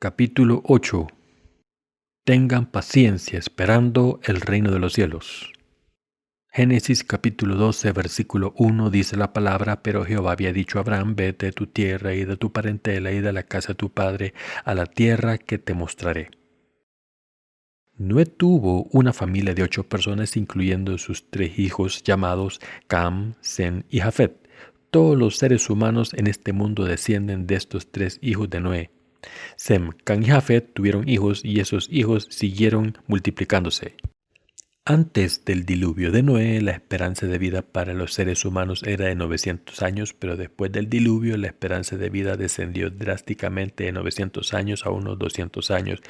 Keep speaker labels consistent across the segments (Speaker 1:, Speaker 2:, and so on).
Speaker 1: Capítulo 8. Tengan paciencia esperando el reino de los cielos. Génesis capítulo 12, versículo 1 dice la palabra: Pero Jehová había dicho a Abraham: Vete de tu tierra y de tu parentela y de la casa de tu padre a la tierra que te mostraré. Noé tuvo una familia de 8 personas, incluyendo sus 3 hijos llamados Cam, Sem y Jafet. Todos los seres humanos en este mundo descienden de estos 3 hijos de Noé. Sem, Cam y Jafet tuvieron hijos y esos hijos siguieron multiplicándose. Antes del diluvio de Noé, la esperanza de vida para los seres humanos era de 900 años, pero después del diluvio la esperanza de vida descendió drásticamente de 900 años a unos 200 años.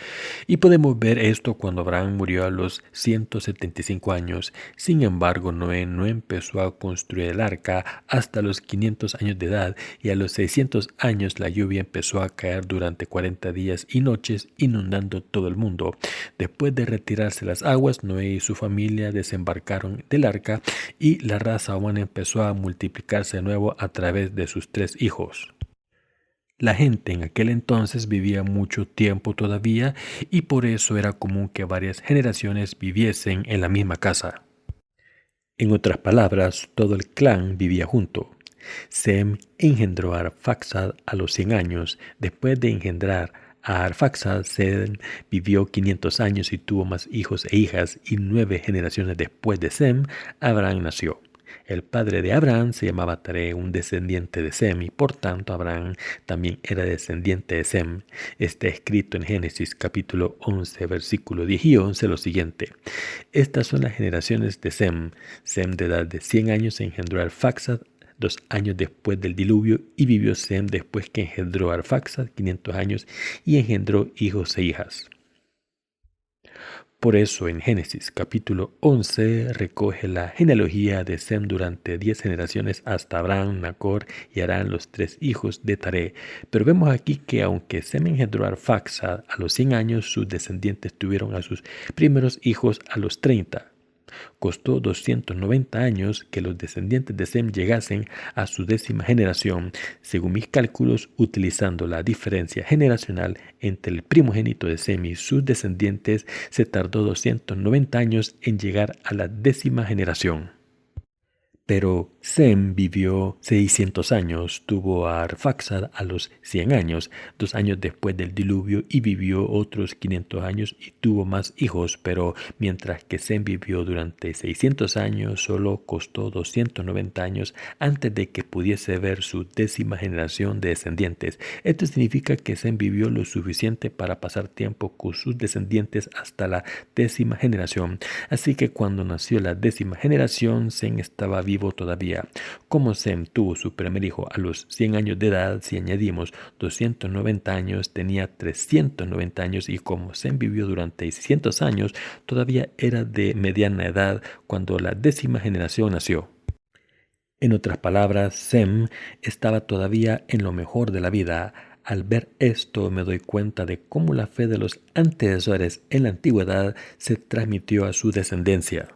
Speaker 1: Y podemos ver esto cuando Abraham murió a los 175 años. Sin embargo, Noé no empezó a construir el arca hasta los 500 años de edad, y a los 600 años la lluvia empezó a caer durante 40 días y noches, inundando todo el mundo. Después de retirarse las aguas, Noé y su familia desembarcaron del arca y la raza humana empezó a multiplicarse de nuevo a través de sus 3 hijos. La gente en aquel entonces vivía mucho tiempo todavía y por eso era común que varias generaciones viviesen en la misma casa. En otras palabras, todo el clan vivía junto. Sem engendró a Arfaxad a los 100 años. Después de engendrar a Arfaxad, Sem vivió 500 años y tuvo más hijos e hijas, y 9 generaciones después de Sem, Abraham nació. El padre de Abraham se llamaba Taré, un descendiente de Sem, y por tanto Abraham también era descendiente de Sem. Está escrito en Génesis capítulo 11, versículo 10 y 11 lo siguiente: Estas son las generaciones de Sem. Sem, de edad de 100 años, engendró a Arfaxad 2 años después del diluvio, y vivió Sem después que engendró a Arfaxad 500 años y engendró hijos e hijas. Por eso en Génesis capítulo 11 recoge la genealogía de Sem durante 10 generaciones hasta Abraham, Nacor y Harán, los 3 hijos de Taré. Pero vemos aquí que aunque Sem engendró a Arfaxad a los 100 años, sus descendientes tuvieron a sus primeros hijos a los 30. Costó 290 años que los descendientes de Sem llegasen a su 10ª generación. Según mis cálculos, utilizando la diferencia generacional entre el primogénito de Sem y sus descendientes, se tardó 290 años en llegar a la 10ª generación. Pero Sem vivió 600 años, tuvo a Arfaxad a los 100 años, 2 años después del diluvio, y vivió otros 500 años y tuvo más hijos. Pero mientras que Sem vivió durante 600 años, solo costó 290 años antes de que pudiese ver su 10ª generación de descendientes. Esto significa que Sem vivió lo suficiente para pasar tiempo con sus descendientes hasta la 10ª generación. Así que cuando nació la 10ª generación, Sem estaba vivo todavía. Como Sem tuvo su primer hijo a los 100 años de edad, si añadimos 290 años, tenía 390 años, y como Sem vivió durante 600 años, todavía era de mediana edad cuando la 10ª generación nació. En otras palabras, Sem estaba todavía en lo mejor de la vida. Al ver esto me doy cuenta de cómo la fe de los antecesores en la antigüedad se transmitió a su descendencia.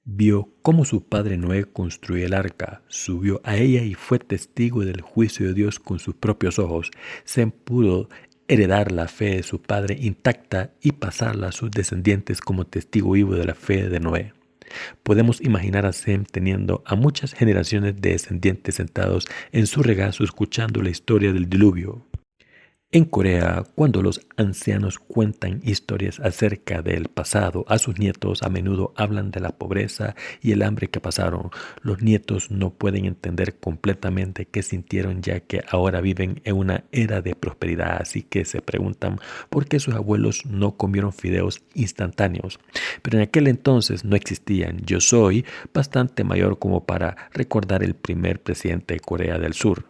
Speaker 1: Vio cómo su padre Noé construyó el arca, subió a ella y fue testigo del juicio de Dios con sus propios ojos. Sem pudo heredar la fe de su padre intacta y pasarla a sus descendientes como testigo vivo de la fe de Noé. Podemos imaginar a Sem teniendo a muchas generaciones de descendientes sentados en su regazo escuchando la historia del diluvio. En Corea, cuando los ancianos cuentan historias acerca del pasado a sus nietos, a menudo hablan de la pobreza y el hambre que pasaron. Los nietos no pueden entender completamente qué sintieron, ya que ahora viven en una era de prosperidad, así que se preguntan por qué sus abuelos no comieron fideos instantáneos. Pero en aquel entonces no existían. Yo soy bastante mayor como para recordar el primer presidente de Corea del Sur.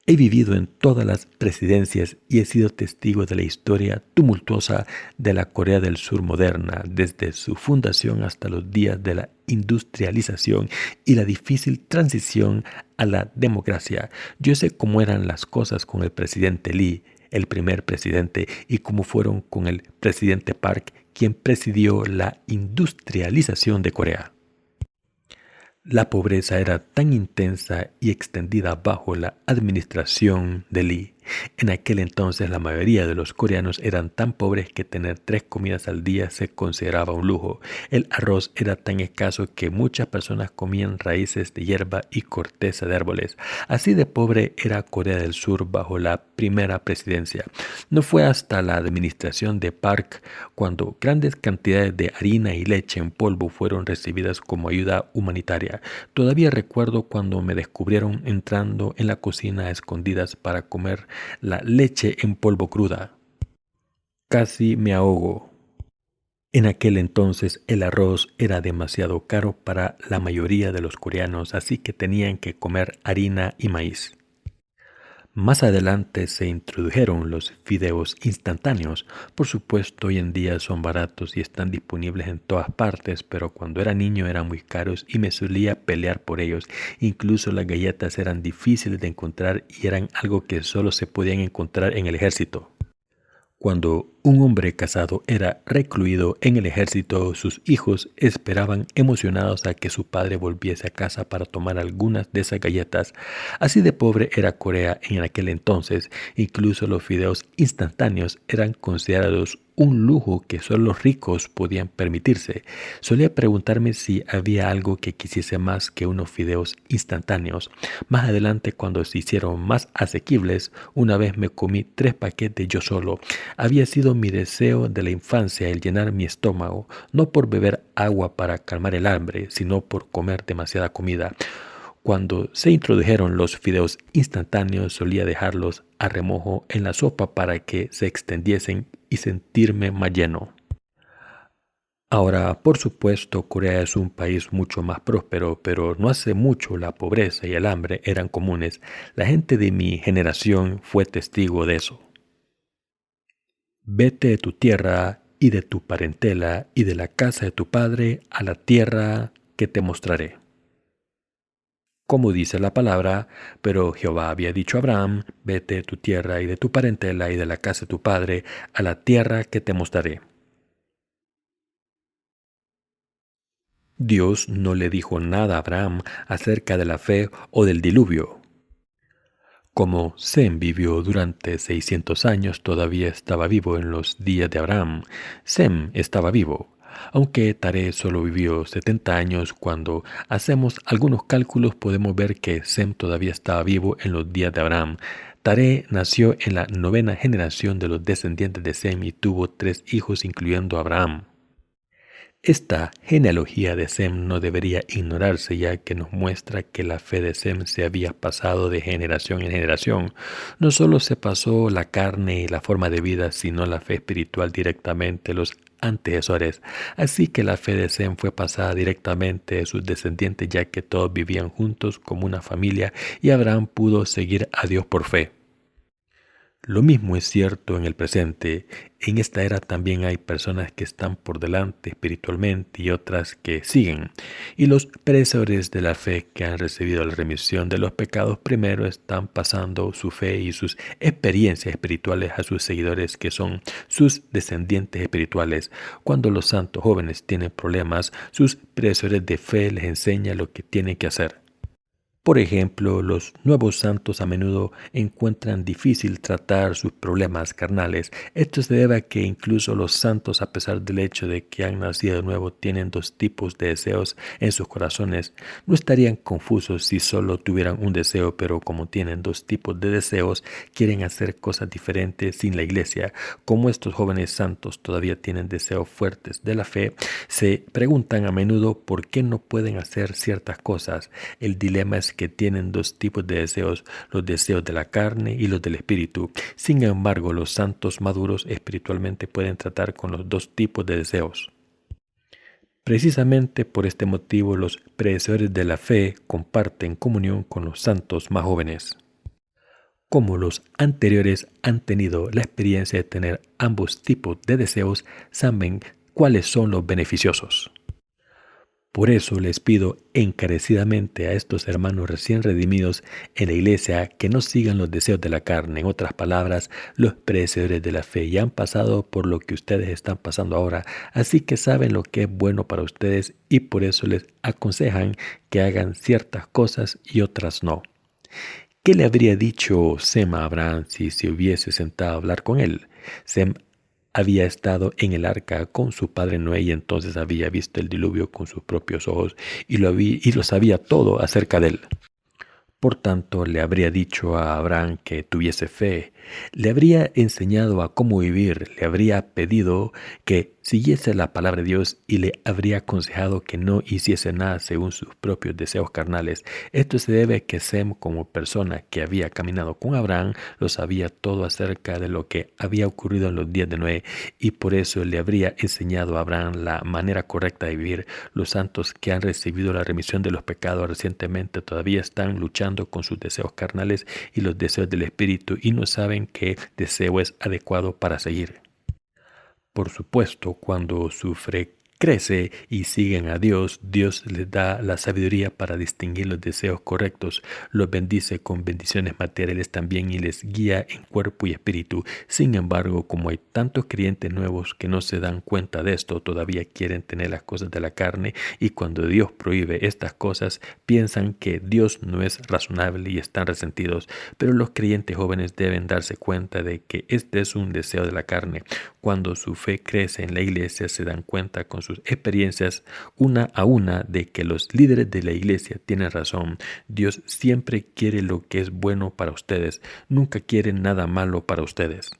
Speaker 1: He vivido en todas las presidencias y he sido testigo de la historia tumultuosa de la Corea del Sur moderna, desde su fundación hasta los días de la industrialización y la difícil transición a la democracia. Yo sé cómo eran las cosas con el presidente Lee, el primer presidente, y cómo fueron con el presidente Park, quien presidió la industrialización de Corea. La pobreza era tan intensa y extendida bajo la administración de Lee. En aquel entonces la mayoría de los coreanos eran tan pobres que tener 3 comidas al día se consideraba un lujo. El arroz era tan escaso que muchas personas comían raíces de hierba y corteza de árboles. Así de pobre era Corea del Sur bajo la primera presidencia. No fue hasta la administración de Park cuando grandes cantidades de harina y leche en polvo fueron recibidas como ayuda humanitaria. Todavía recuerdo cuando me descubrieron entrando en la cocina a escondidas para comer la leche en polvo cruda. Casi me ahogo. En aquel entonces el arroz era demasiado caro para la mayoría de los coreanos, así que tenían que comer harina y maíz. Más adelante se introdujeron los fideos instantáneos. Por supuesto, hoy en día son baratos y están disponibles en todas partes, pero cuando era niño eran muy caros y me solía pelear por ellos. Incluso las galletas eran difíciles de encontrar y eran algo que solo se podían encontrar en el ejército. Cuando un hombre casado era recluido en el ejército, sus hijos esperaban emocionados a que su padre volviese a casa para tomar algunas de esas galletas. Así de pobre era Corea en aquel entonces. Incluso los fideos instantáneos eran considerados un lujo que solo los ricos podían permitirse. Solía preguntarme si había algo que quisiese más que unos fideos instantáneos. Más adelante, cuando se hicieron más asequibles, una vez me comí 3 paquetes yo solo. Había sido mi deseo de la infancia el llenar mi estómago, no por beber agua para calmar el hambre, sino por comer demasiada comida. Cuando se introdujeron los fideos instantáneos, solía dejarlos a remojo en la sopa para que se extendiesen y sentirme más lleno. Ahora, por supuesto, Corea es un país mucho más próspero, pero no hace mucho la pobreza y el hambre eran comunes. La gente de mi generación fue testigo de eso. Vete de tu tierra y de tu parentela y de la casa de tu padre a la tierra que te mostraré. Como dice la palabra, pero Jehová había dicho a Abraham, vete de tu tierra y de tu parentela y de la casa de tu padre a la tierra que te mostraré. Dios no le dijo nada a Abraham acerca de la fe o del diluvio. Como Sem vivió durante 600 años, todavía estaba vivo en los días de Abraham. Sem estaba vivo. Aunque Taré solo vivió 70 años, cuando hacemos algunos cálculos podemos ver que Sem todavía estaba vivo en los días de Abraham. Taré nació en la 9ª generación de los descendientes de Sem y tuvo 3 hijos incluyendo a Abraham. Esta genealogía de Sem no debería ignorarse, ya que nos muestra que la fe de Sem se había pasado de generación en generación. No solo se pasó la carne y la forma de vida, sino la fe espiritual directamente a los antecesores. Así que la fe de Sem fue pasada directamente de sus descendientes, ya que todos vivían juntos como una familia y Abraham pudo seguir a Dios por fe. Lo mismo es cierto en el presente. En esta era también hay personas que están por delante espiritualmente y otras que siguen. Y los predecesores de la fe que han recibido la remisión de los pecados primero están pasando su fe y sus experiencias espirituales a sus seguidores que son sus descendientes espirituales. Cuando los santos jóvenes tienen problemas, sus predecesores de fe les enseñan lo que tienen que hacer. Por ejemplo, los nuevos santos a menudo encuentran difícil tratar sus problemas carnales. Esto se debe a que incluso los santos, a pesar del hecho de que han nacido de nuevo, tienen 2 tipos de deseos en sus corazones. No estarían confusos si solo tuvieran un deseo, pero como tienen 2 tipos de deseos, quieren hacer cosas diferentes sin la iglesia. Como estos jóvenes santos todavía tienen deseos fuertes de la fe, se preguntan a menudo por qué no pueden hacer ciertas cosas. El dilema es que tienen 2 tipos de deseos, los deseos de la carne y los del espíritu. Sin embargo, los santos maduros espiritualmente pueden tratar con los 2 tipos de deseos. Precisamente por este motivo, los predecesores de la fe comparten comunión con los santos más jóvenes. Como los anteriores han tenido la experiencia de tener ambos tipos de deseos, saben cuáles son los beneficiosos. Por eso les pido encarecidamente a estos hermanos recién redimidos en la iglesia que no sigan los deseos de la carne. En otras palabras, los predecesores de la fe ya han pasado por lo que ustedes están pasando ahora, así que saben lo que es bueno para ustedes y por eso les aconsejan que hagan ciertas cosas y otras no. ¿Qué le habría dicho Sem a Abraham si se hubiese sentado a hablar con él? Sem había estado en el arca con su padre Noé y entonces había visto el diluvio con sus propios ojos y lo sabía todo acerca de él. Por tanto, le habría dicho a Abraham que tuviese fe, le habría enseñado a cómo vivir, le habría pedido que siguiese la palabra de Dios y le habría aconsejado que no hiciese nada según sus propios deseos carnales. Esto se debe a que Sem, como persona que había caminado con Abraham, lo sabía todo acerca de lo que había ocurrido en los días de Noé y por eso le habría enseñado a Abraham la manera correcta de vivir. Los santos que han recibido la remisión de los pecados recientemente todavía están luchando con sus deseos carnales y los deseos del espíritu y no saben qué deseo es adecuado para seguir. Por supuesto, cuando su fe crece y siguen a Dios, Dios les da la sabiduría para distinguir los deseos correctos, los bendice con bendiciones materiales también y les guía en cuerpo y espíritu. Sin embargo, como hay tantos creyentes nuevos que no se dan cuenta de esto, todavía quieren tener las cosas de la carne y cuando Dios prohíbe estas cosas, piensan que Dios no es razonable y están resentidos. Pero los creyentes jóvenes deben darse cuenta de que este es un deseo de la carne. Cuando su fe crece en la iglesia, se dan cuenta con sus experiencias una a una de que los líderes de la iglesia tienen razón. Dios siempre quiere lo que es bueno para ustedes, nunca quiere nada malo para ustedes.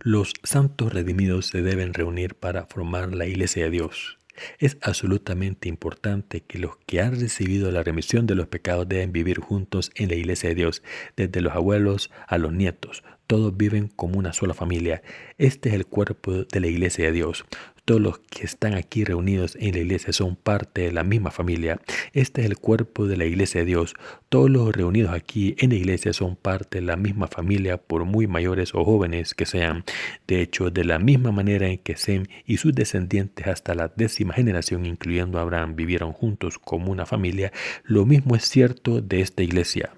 Speaker 1: Los santos redimidos se deben reunir para formar la iglesia de Dios. Es absolutamente importante que los que han recibido la remisión de los pecados deben vivir juntos en la iglesia de Dios, desde los abuelos a los nietos. Todos viven como una sola familia. Este es el cuerpo de la iglesia de Dios. Todos los que están aquí reunidos en la iglesia son parte de la misma familia. Este es el cuerpo de la iglesia de Dios. Todos los reunidos aquí en la iglesia son parte de la misma familia, por muy mayores o jóvenes que sean. De hecho, de la misma manera en que Sem y sus descendientes hasta la 10ª generación, incluyendo a Abraham, vivieron juntos como una familia, lo mismo es cierto de esta iglesia.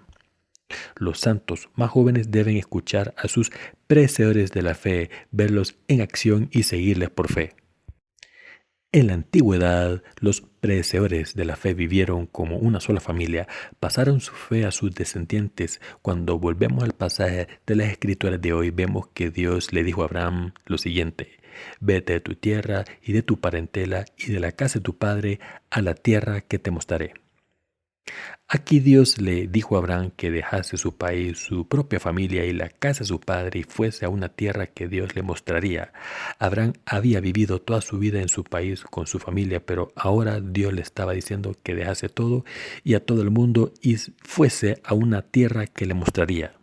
Speaker 1: Los santos más jóvenes deben escuchar a sus predecesores de la fe, verlos en acción y seguirles por fe. En la antigüedad, los predecesores de la fe vivieron como una sola familia, pasaron su fe a sus descendientes. Cuando volvemos al pasaje de las Escrituras de hoy, vemos que Dios le dijo a Abraham lo siguiente: vete de tu tierra y de tu parentela y de la casa de tu padre a la tierra que te mostraré. Aquí Dios le dijo a Abraham que dejase su país, su propia familia y la casa de su padre y fuese a una tierra que Dios le mostraría. Abraham había vivido toda su vida en su país con su familia, pero ahora Dios le estaba diciendo que dejase todo y a todo el mundo y fuese a una tierra que le mostraría.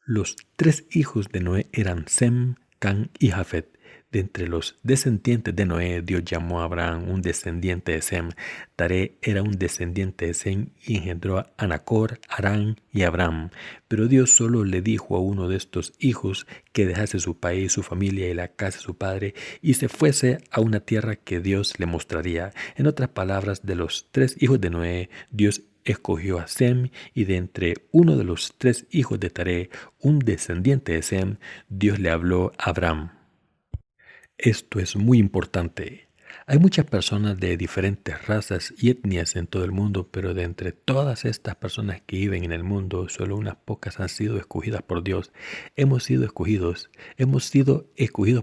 Speaker 1: Los 3 hijos de Noé eran Sem, Can y Jafet. De entre los descendientes de Noé, Dios llamó a Abraham un descendiente de Sem. Taré era un descendiente de Sem y engendró a Nacor, Harán y Abraham. Pero Dios solo le dijo a uno de estos hijos que dejase su país, su familia y la casa de su padre y se fuese a una tierra que Dios le mostraría. En otras palabras, de los 3 hijos de Noé, Dios escogió a Sem y de entre uno de los 3 hijos de Taré, un descendiente de Sem, Dios le habló a Abraham. Esto es muy importante. Hay muchas personas de diferentes razas y etnias en todo el mundo, pero de entre todas estas personas que viven en el mundo, solo unas pocas han sido escogidas por Dios. Hemos sido escogidos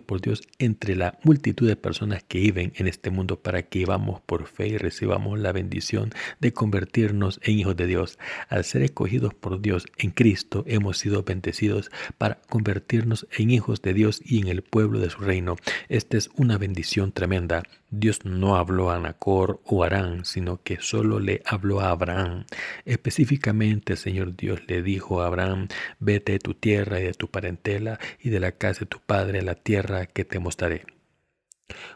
Speaker 1: por Dios entre la multitud de personas que viven en este mundo para que vivamos por fe y recibamos la bendición de convertirnos en hijos de Dios. Al ser escogidos por Dios en Cristo, hemos sido bendecidos para convertirnos en hijos de Dios y en el pueblo de su reino. Esta es una bendición tremenda. Dios no habló a Nacor o Harán, sino que solo le habló a Abraham. Específicamente el Señor Dios le dijo a Abraham: vete de tu tierra y de tu parentela y de la casa de tu padre a la tierra que te mostraré.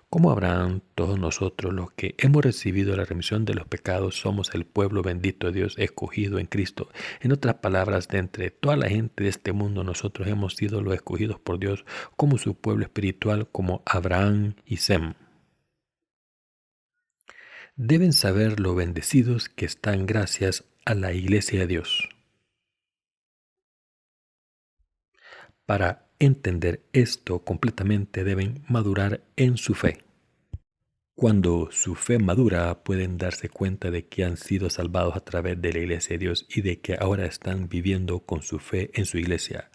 Speaker 1: Como Abraham, todos nosotros los que hemos recibido la remisión de los pecados somos el pueblo bendito de Dios escogido en Cristo. En otras palabras, de entre toda la gente de este mundo, nosotros hemos sido los escogidos por Dios como su pueblo espiritual, como Abraham y Sem. Deben saber lo bendecidos que están gracias a la iglesia de Dios. Para entender esto completamente deben madurar en su fe. Cuando su fe madura, pueden darse cuenta de que han sido salvados a través de la iglesia de Dios y de que ahora están viviendo con su fe en su iglesia.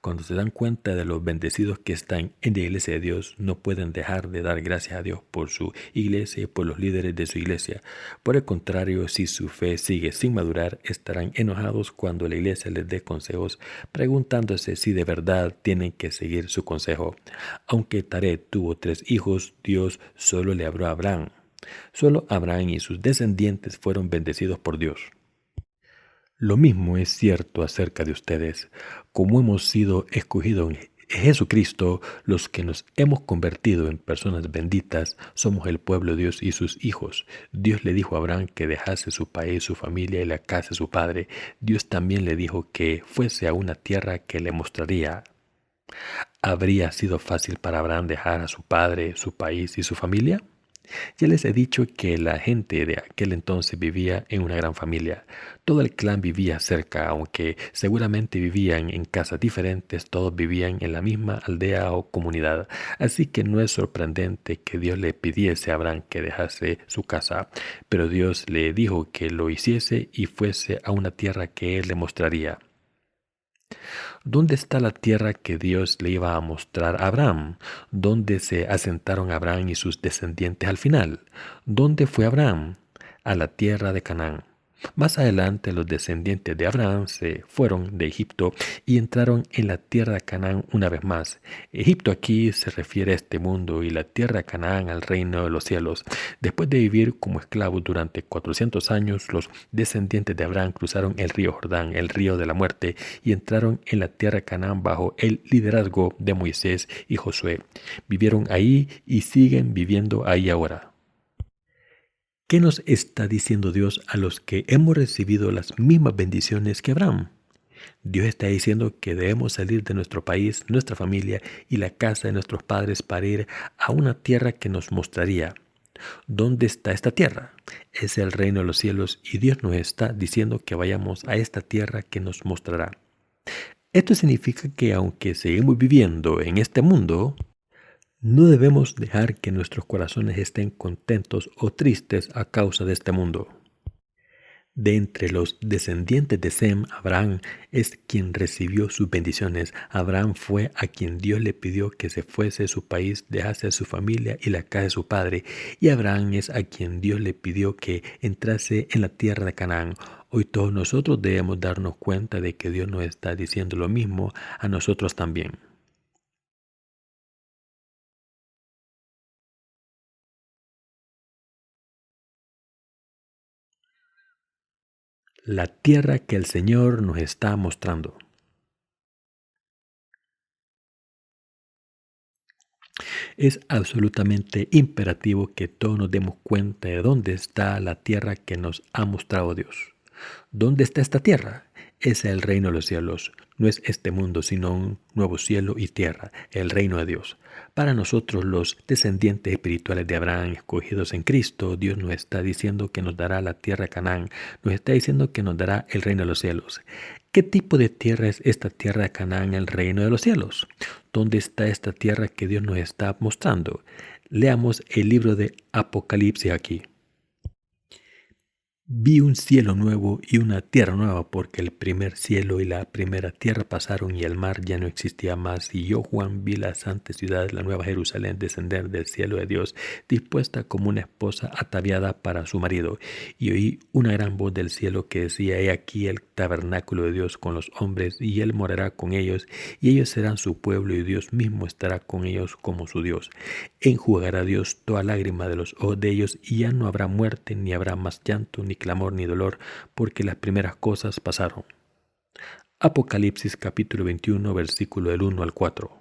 Speaker 1: Cuando se dan cuenta de los bendecidos que están en la iglesia de Dios, no pueden dejar de dar gracias a Dios por su iglesia y por los líderes de su iglesia. Por el contrario, si su fe sigue sin madurar, estarán enojados cuando la iglesia les dé consejos, preguntándose si de verdad tienen que seguir su consejo. Aunque Taré tuvo 3 hijos, Dios solo le habló a Abraham. Solo Abraham y sus descendientes fueron bendecidos por Dios. Lo mismo es cierto acerca de ustedes. Como hemos sido escogidos en Jesucristo, los que nos hemos convertido en personas benditas, somos el pueblo de Dios y sus hijos. Dios le dijo a Abraham que dejase su país, su familia y la casa de su padre. Dios también le dijo que fuese a una tierra que le mostraría. ¿Habría sido fácil para Abraham dejar a su padre, su país y su familia? Ya les he dicho que la gente de aquel entonces vivía en una gran familia. Todo el clan vivía cerca, aunque seguramente vivían en casas diferentes, todos vivían en la misma aldea o comunidad. Así que no es sorprendente que Dios le pidiese a Abraham que dejase su casa, pero Dios le dijo que lo hiciese y fuese a una tierra que él le mostraría. ¿Dónde está la tierra que Dios le iba a mostrar a Abraham? ¿Dónde se asentaron Abraham y sus descendientes al final? ¿Dónde fue Abraham? A la tierra de Canaán. Más adelante los descendientes de Abraham se fueron de Egipto y entraron en la tierra de Canaán una vez más. Egipto aquí se refiere a este mundo y la tierra de Canaán al reino de los cielos. Después de vivir como esclavos durante 400 años, los descendientes de Abraham cruzaron el río Jordán, el río de la muerte, y entraron en la tierra de Canaán bajo el liderazgo de Moisés y Josué. Vivieron ahí y siguen viviendo ahí ahora. ¿Qué nos está diciendo Dios a los que hemos recibido las mismas bendiciones que Abraham? Dios está diciendo que debemos salir de nuestro país, nuestra familia y la casa de nuestros padres para ir a una tierra que nos mostraría. ¿Dónde está esta tierra? Es el reino de los cielos y Dios nos está diciendo que vayamos a esta tierra que nos mostrará. Esto significa que aunque seguimos viviendo en este mundo, no debemos dejar que nuestros corazones estén contentos o tristes a causa de este mundo. De entre los descendientes de Sem, Abraham es quien recibió sus bendiciones. Abraham fue a quien Dios le pidió que se fuese de su país, dejase a su familia y la casa de su padre. Y Abraham es a quien Dios le pidió que entrase en la tierra de Canaán. Hoy todos nosotros debemos darnos cuenta de que Dios nos está diciendo lo mismo a nosotros también. La tierra que el Señor nos está mostrando. Es absolutamente imperativo que todos nos demos cuenta de dónde está la tierra que nos ha mostrado Dios. ¿Dónde está esta tierra? Es el reino de los cielos. No es este mundo, sino un nuevo cielo y tierra, el reino de Dios. Para nosotros, los descendientes espirituales de Abraham, escogidos en Cristo, Dios nos está diciendo que nos dará la tierra de Canaán, nos está diciendo que nos dará el reino de los cielos. ¿Qué tipo de tierra es esta tierra de Canaán, el reino de los cielos? ¿Dónde está esta tierra que Dios nos está mostrando? Leamos el libro de Apocalipsis aquí. Vi un cielo nuevo y una tierra nueva, porque el primer cielo y la primera tierra pasaron y el mar ya no existía más. Y yo, Juan, vi la santa ciudad, la nueva Jerusalén, descender del cielo de Dios, dispuesta como una esposa ataviada para su marido. Y oí una gran voz del cielo que decía: He aquí el tabernáculo de Dios con los hombres, y Él morará con ellos, y ellos serán su pueblo, y Dios mismo estará con ellos como su Dios. Enjugará Dios toda lágrima de los ojos de ellos, y ya no habrá muerte, ni habrá más llanto, ni clamor ni dolor, porque las primeras cosas pasaron. Apocalipsis capítulo 21, versículo del 1 al 4.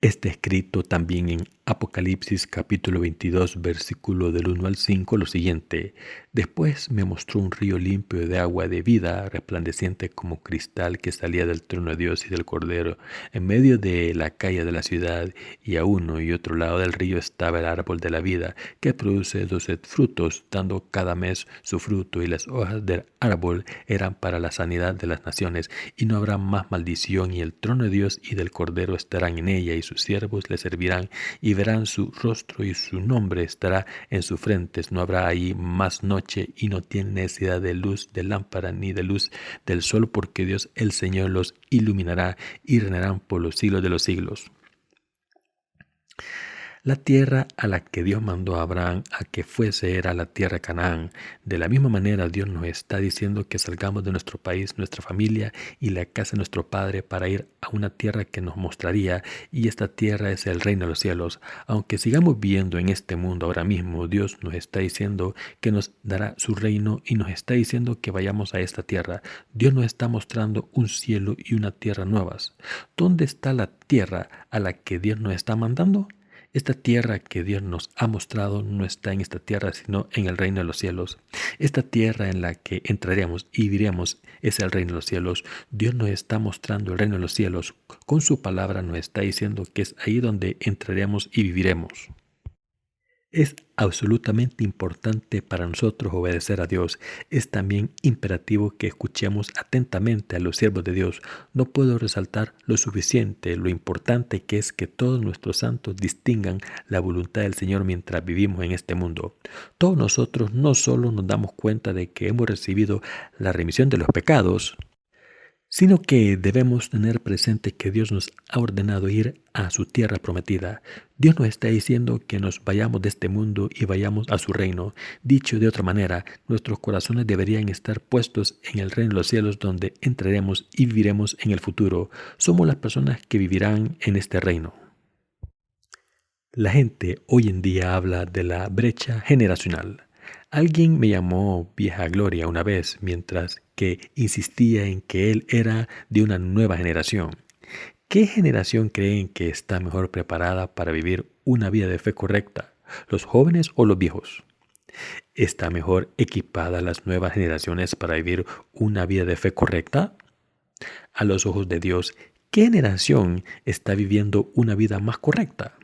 Speaker 1: Está escrito también en Apocalipsis capítulo 22, versículo del 1 al 5, lo siguiente: Después me mostró un río limpio de agua de vida, resplandeciente como cristal, que salía del trono de Dios y del Cordero, en medio de la calle de la ciudad, y a uno y otro lado del río estaba el árbol de la vida, que produce 12 frutos, dando cada mes su fruto, y las hojas del árbol eran para la sanidad de las naciones, y no habrá más maldición, y el trono de Dios y del Cordero estarán en ella, y sus siervos le servirán y verán su rostro y su nombre estará en sus frentes. No habrá ahí más noche y no tienen necesidad de luz de lámpara ni de luz del sol, porque Dios el Señor los iluminará y reinarán por los siglos de los siglos. La tierra a la que Dios mandó a Abraham a que fuese era la tierra de Canaán. De la misma manera, Dios nos está diciendo que salgamos de nuestro país, nuestra familia y la casa de nuestro Padre para ir a una tierra que nos mostraría, y esta tierra es el reino de los cielos. Aunque sigamos viviendo en este mundo ahora mismo, Dios nos está diciendo que nos dará su reino y nos está diciendo que vayamos a esta tierra. Dios nos está mostrando un cielo y una tierra nuevas. ¿Dónde está la tierra a la que Dios nos está mandando? Esta tierra que Dios nos ha mostrado no está en esta tierra, sino en el reino de los cielos. Esta tierra en la que entraremos y viviremos es el reino de los cielos. Dios nos está mostrando el reino de los cielos. Con su palabra nos está diciendo que es ahí donde entraremos y viviremos. Es absolutamente importante para nosotros obedecer a Dios. Es también imperativo que escuchemos atentamente a los siervos de Dios. No puedo resaltar lo suficiente, lo importante que es que todos nuestros santos distingan la voluntad del Señor mientras vivimos en este mundo. Todos nosotros no solo nos damos cuenta de que hemos recibido la remisión de los pecados, sino que debemos tener presente que Dios nos ha ordenado ir a su tierra prometida. Dios nos está diciendo que nos vayamos de este mundo y vayamos a su reino. Dicho de otra manera, nuestros corazones deberían estar puestos en el reino de los cielos, donde entraremos y viviremos en el futuro. Somos las personas que vivirán en este reino. La gente hoy en día habla de la brecha generacional. Alguien me llamó vieja gloria una vez mientras que insistía en que él era de una nueva generación. ¿Qué generación creen que está mejor preparada para vivir una vida de fe correcta? ¿Los jóvenes o los viejos? ¿Está mejor equipada las nuevas generaciones para vivir una vida de fe correcta? A los ojos de Dios, ¿qué generación está viviendo una vida más correcta?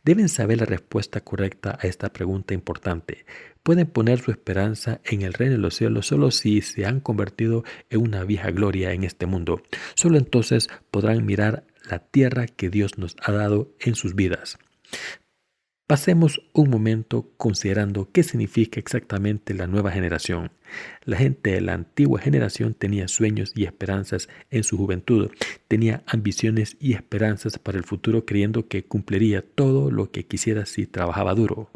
Speaker 1: Deben saber la respuesta correcta a esta pregunta importante. Pueden poner su esperanza en el reino de los cielos solo si se han convertido en una vieja gloria en este mundo. Solo entonces podrán mirar la tierra que Dios nos ha dado en sus vidas. Pasemos un momento considerando qué significa exactamente la nueva generación. La gente de la antigua generación tenía sueños y esperanzas en su juventud. Tenía ambiciones y esperanzas para el futuro, creyendo que cumpliría todo lo que quisiera si trabajaba duro.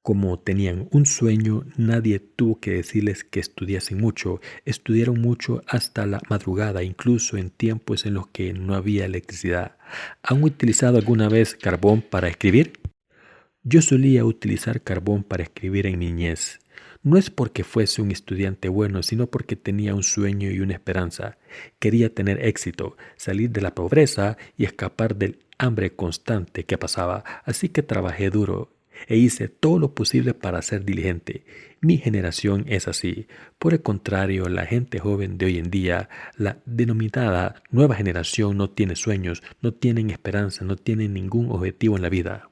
Speaker 1: Como tenían un sueño, nadie tuvo que decirles que estudiasen mucho. Estudiaron mucho hasta la madrugada, incluso en tiempos en los que no había electricidad. ¿Han utilizado alguna vez carbón para escribir? Yo solía utilizar carbón para escribir en mi niñez. No es porque fuese un estudiante bueno, sino porque tenía un sueño y una esperanza. Quería tener éxito, salir de la pobreza y escapar del hambre constante que pasaba. Así que trabajé duro e hice todo lo posible para ser diligente. Mi generación es así. Por el contrario, la gente joven de hoy en día, la denominada nueva generación, no tiene sueños, no tienen esperanza, no tienen ningún objetivo en la vida.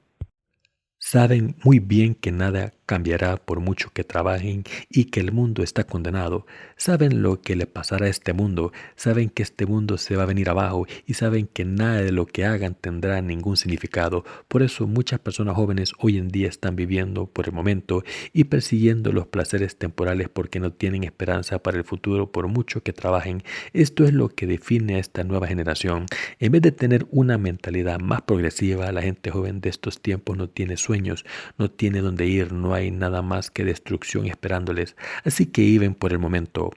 Speaker 1: Saben muy bien que nada cambiará por mucho que trabajen y que el mundo está condenado. Saben lo que le pasará a este mundo, saben que este mundo se va a venir abajo y saben que nada de lo que hagan tendrá ningún significado. Por eso muchas personas jóvenes hoy en día están viviendo por el momento y persiguiendo los placeres temporales porque no tienen esperanza para el futuro por mucho que trabajen. Esto es lo que define a esta nueva generación. En vez de tener una mentalidad más progresiva, la gente joven de estos tiempos no tiene sueños, no tiene dónde ir, no hay nada más que destrucción esperándoles, así que viven por el momento.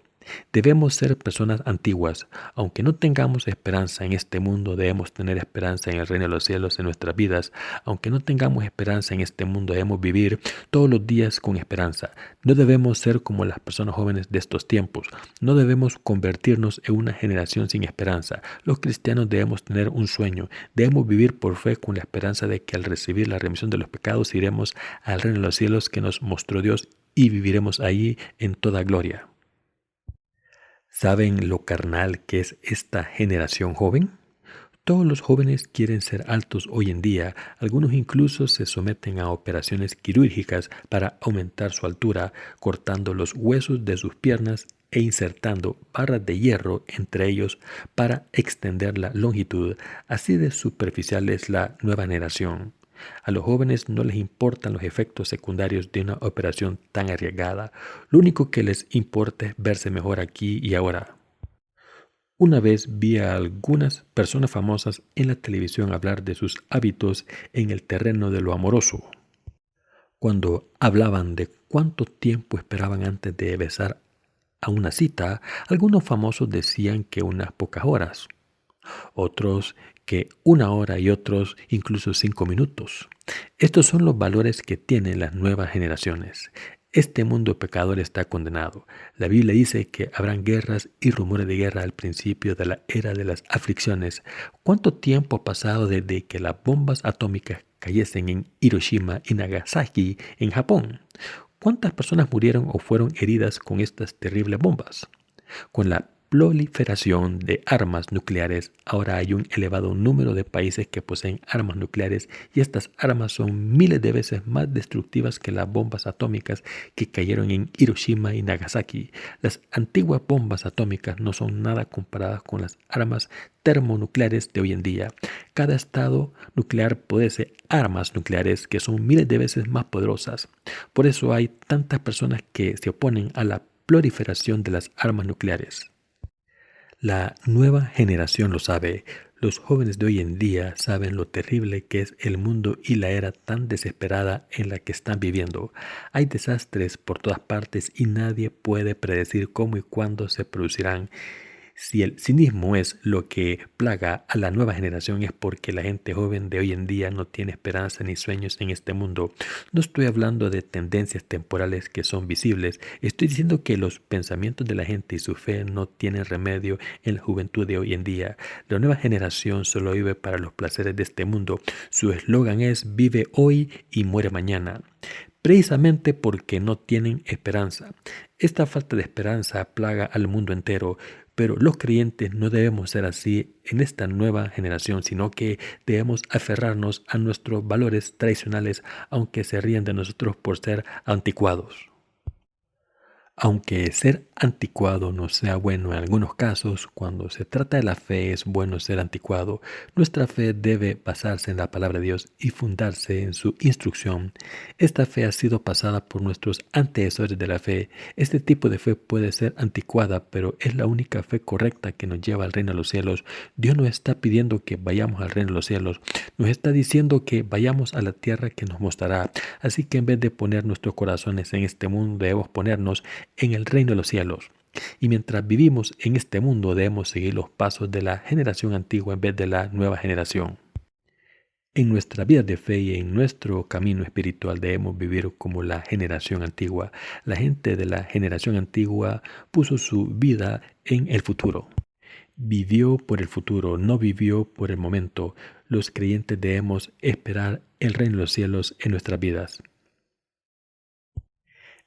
Speaker 1: Debemos ser personas antiguas. Aunque no tengamos esperanza en este mundo, debemos tener esperanza en el reino de los cielos en nuestras vidas. Aunque no tengamos esperanza en este mundo, debemos vivir todos los días con esperanza. No debemos ser como las personas jóvenes de estos tiempos. No debemos convertirnos en una generación sin esperanza. Los cristianos debemos tener un sueño. Debemos vivir por fe con la esperanza de que al recibir la remisión de los pecados iremos al reino de los cielos que nos mostró Dios y viviremos allí en toda gloria. ¿Saben lo carnal que es esta generación joven? Todos los jóvenes quieren ser altos hoy en día. Algunos incluso se someten a operaciones quirúrgicas para aumentar su altura, cortando los huesos de sus piernas e insertando barras de hierro entre ellos para extender la longitud. Así de superficial es la nueva generación. A los jóvenes no les importan los efectos secundarios de una operación tan arriesgada. Lo único que les importa es verse mejor aquí y ahora. Una vez vi a algunas personas famosas en la televisión hablar de sus hábitos en el terreno de lo amoroso. Cuando hablaban de cuánto tiempo esperaban antes de besar a una cita, algunos famosos decían que unas pocas horas, otros que 1 hora y otros incluso 5 minutos. Estos son los valores que tienen las nuevas generaciones. Este mundo pecador está condenado. La Biblia dice que habrán guerras y rumores de guerra al principio de la era de las aflicciones. ¿Cuánto tiempo ha pasado desde que las bombas atómicas cayesen en Hiroshima y Nagasaki, en Japón? ¿Cuántas personas murieron o fueron heridas con estas terribles bombas? Con la proliferación de armas nucleares, ahora hay un elevado número de países que poseen armas nucleares y estas armas son miles de veces más destructivas que las bombas atómicas que cayeron en Hiroshima y Nagasaki. Las antiguas bombas atómicas no son nada comparadas con las armas termonucleares de hoy en día. Cada estado nuclear posee armas nucleares que son miles de veces más poderosas. Por eso hay tantas personas que se oponen a la proliferación de las armas nucleares. La nueva generación lo sabe. Los jóvenes de hoy en día saben lo terrible que es el mundo y la era tan desesperada en la que están viviendo. Hay desastres por todas partes y nadie puede predecir cómo y cuándo se producirán. Si el cinismo es lo que plaga a la nueva generación es porque la gente joven de hoy en día no tiene esperanza ni sueños en este mundo. No estoy hablando de tendencias temporales que son visibles. Estoy diciendo que los pensamientos de la gente y su fe no tienen remedio en la juventud de hoy en día. La nueva generación solo vive para los placeres de este mundo. Su eslogan es vive hoy y muere mañana. Precisamente porque no tienen esperanza. Esta falta de esperanza plaga al mundo entero. Pero los creyentes no debemos ser así en esta nueva generación, sino que debemos aferrarnos a nuestros valores tradicionales, aunque se rían de nosotros por ser anticuados. Aunque ser anticuado no sea bueno en algunos casos, cuando se trata de la fe es bueno ser anticuado. Nuestra fe debe basarse en la palabra de Dios y fundarse en su instrucción. Esta fe ha sido pasada por nuestros antecesores de la fe. Este tipo de fe puede ser anticuada, pero es la única fe correcta que nos lleva al reino de los cielos. Dios nos está pidiendo que vayamos al reino de los cielos. Nos está diciendo que vayamos a la tierra que nos mostrará. Así que en vez de poner nuestros corazones en este mundo, debemos ponernos en el reino de los cielos. Y mientras vivimos en este mundo debemos seguir los pasos de la generación antigua en vez de la nueva generación. En nuestra vida de fe y en nuestro camino espiritual debemos vivir como la generación antigua. La gente de la generación antigua puso su vida en el futuro. Vivió por el futuro, no vivió por el momento. Los creyentes debemos esperar el reino de los cielos en nuestras vidas.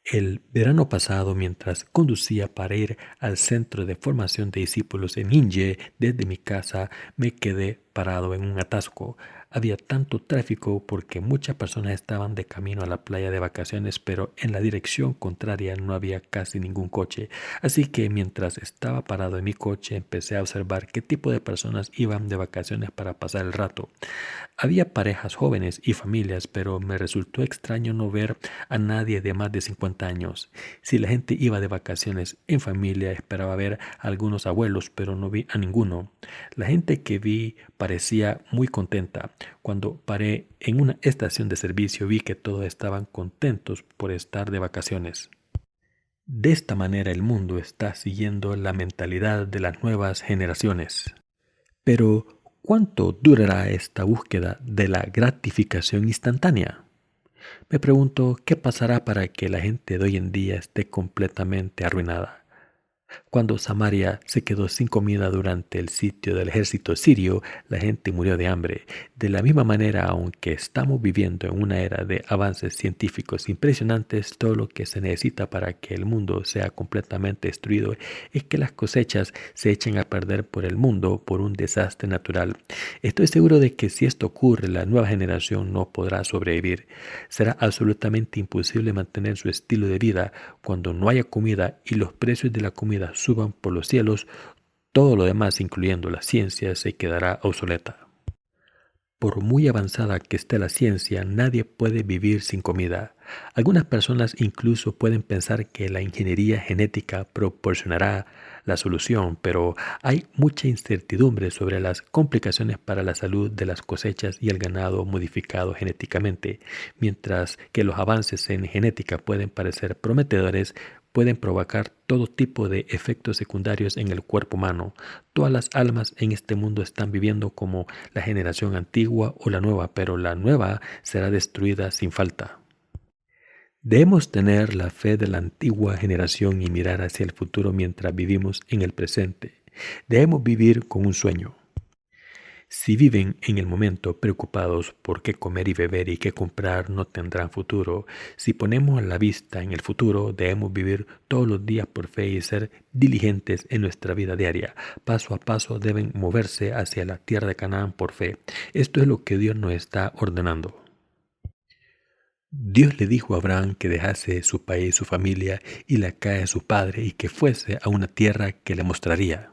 Speaker 1: El verano pasado, mientras conducía para ir al centro de formación de discípulos en Inge, desde mi casa me quedé parado en un atasco. Había tanto tráfico porque muchas personas estaban de camino a la playa de vacaciones, pero en la dirección contraria no había casi ningún coche. Así que mientras estaba parado en mi coche empecé a observar qué tipo de personas iban de vacaciones para pasar el rato. Había parejas jóvenes y familias, pero me resultó extraño no ver a nadie de más de 50 años. Si la gente iba de vacaciones en familia, esperaba ver a algunos abuelos, pero no vi a ninguno. La gente que vi parecía muy contenta. Cuando paré en una estación de servicio vi que todos estaban contentos por estar de vacaciones. De esta manera el mundo está siguiendo la mentalidad de las nuevas generaciones. Pero, ¿cuánto durará esta búsqueda de la gratificación instantánea? Me pregunto, ¿qué pasará para que la gente de hoy en día esté completamente arruinada? Cuando Samaria se quedó sin comida durante el sitio del ejército sirio, la gente murió de hambre. De la misma manera, aunque estamos viviendo en una era de avances científicos impresionantes, todo lo que se necesita para que el mundo sea completamente destruido es que las cosechas se echen a perder por el mundo por un desastre natural. Estoy seguro de que si esto ocurre, la nueva generación no podrá sobrevivir. Será absolutamente imposible mantener su estilo de vida cuando no haya comida y los precios de la comida suban por los cielos. Todo lo demás, incluyendo la ciencia, se quedará obsoleta. Por muy avanzada que esté la ciencia, nadie puede vivir sin comida. Algunas personas incluso pueden pensar que la ingeniería genética proporcionará la solución, pero hay mucha incertidumbre sobre las complicaciones para la salud de las cosechas y el ganado modificado genéticamente. Mientras que los avances en genética pueden parecer prometedores, pueden provocar todo tipo de efectos secundarios en el cuerpo humano. Todas las almas en este mundo están viviendo como la generación antigua o la nueva, pero la nueva será destruida sin falta. Debemos tener la fe de la antigua generación y mirar hacia el futuro mientras vivimos en el presente. Debemos vivir con un sueño. Si viven en el momento preocupados por qué comer y beber y qué comprar, no tendrán futuro. Si ponemos la vista en el futuro, debemos vivir todos los días por fe y ser diligentes en nuestra vida diaria. Paso a paso deben moverse hacia la tierra de Canaán por fe. Esto es lo que Dios nos está ordenando. Dios le dijo a Abraham que dejase su país, su familia y la casa de su padre y que fuese a una tierra que le mostraría.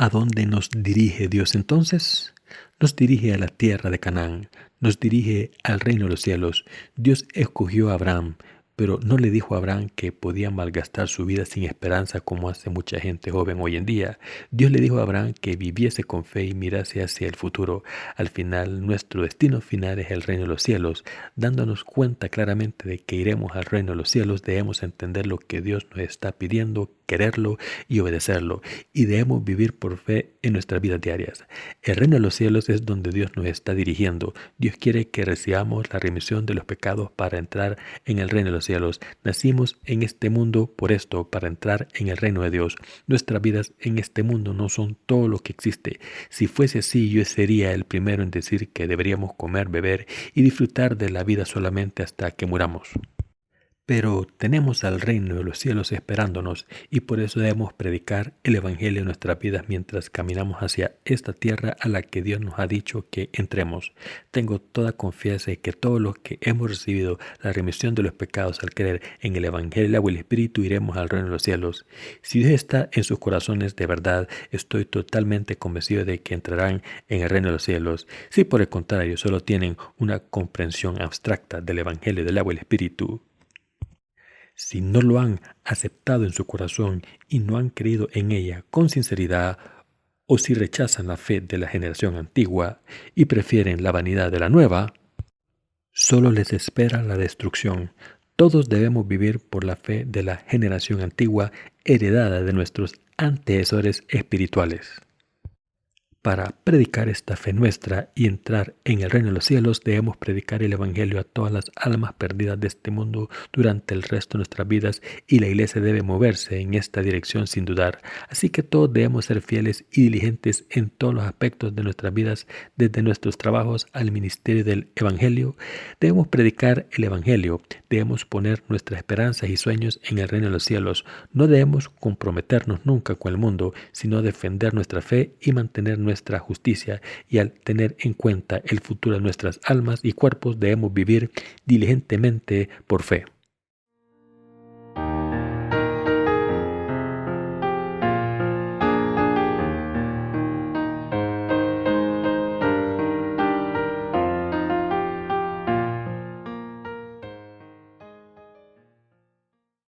Speaker 1: ¿A dónde nos dirige Dios entonces? Nos dirige a la tierra de Canaán, nos dirige al reino de los cielos. Dios escogió a Abraham, pero no le dijo a Abraham que podía malgastar su vida sin esperanza como hace mucha gente joven hoy en día. Dios le dijo a Abraham que viviese con fe y mirase hacia el futuro. Al final, nuestro destino final es el reino de los cielos. Dándonos cuenta claramente de que iremos al reino de los cielos, debemos entender lo que Dios nos está pidiendo, quererlo y obedecerlo, y debemos vivir por fe en nuestras vidas diarias. El reino de los cielos es donde Dios nos está dirigiendo. Dios quiere que recibamos la remisión de los pecados para entrar en el reino de los cielos. Nacimos en este mundo por esto, para entrar en el reino de Dios. Nuestras vidas en este mundo no son todo lo que existe. Si fuese así, yo sería el primero en decir que deberíamos comer, beber y disfrutar de la vida solamente hasta que muramos. Pero tenemos al reino de los cielos esperándonos y por eso debemos predicar el evangelio en nuestras vidas mientras caminamos hacia esta tierra a la que Dios nos ha dicho que entremos. Tengo toda confianza en que todos los que hemos recibido la remisión de los pecados al creer en el evangelio del agua y el espíritu iremos al reino de los cielos. Si Dios está en sus corazones de verdad, estoy totalmente convencido de que entrarán en el reino de los cielos. Si por el contrario solo tienen una comprensión abstracta del evangelio del agua y el espíritu, si no lo han aceptado en su corazón y no han creído en ella con sinceridad, o si rechazan la fe de la generación antigua y prefieren la vanidad de la nueva, solo les espera la destrucción. Todos debemos vivir por la fe de la generación antigua heredada de nuestros antecesores espirituales. Para predicar esta fe nuestra y entrar en el reino de los cielos, debemos predicar el evangelio a todas las almas perdidas de este mundo durante el resto de nuestras vidas, y la iglesia debe moverse en esta dirección sin dudar. Así que todos debemos ser fieles y diligentes en todos los aspectos de nuestras vidas, desde nuestros trabajos al ministerio del evangelio. Debemos predicar el evangelio, debemos poner nuestras esperanzas y sueños en el reino de los cielos. No debemos comprometernos nunca con el mundo, sino defender nuestra fe y mantener nuestra justicia, y al tener en cuenta el futuro de nuestras almas y cuerpos debemos vivir diligentemente por fe.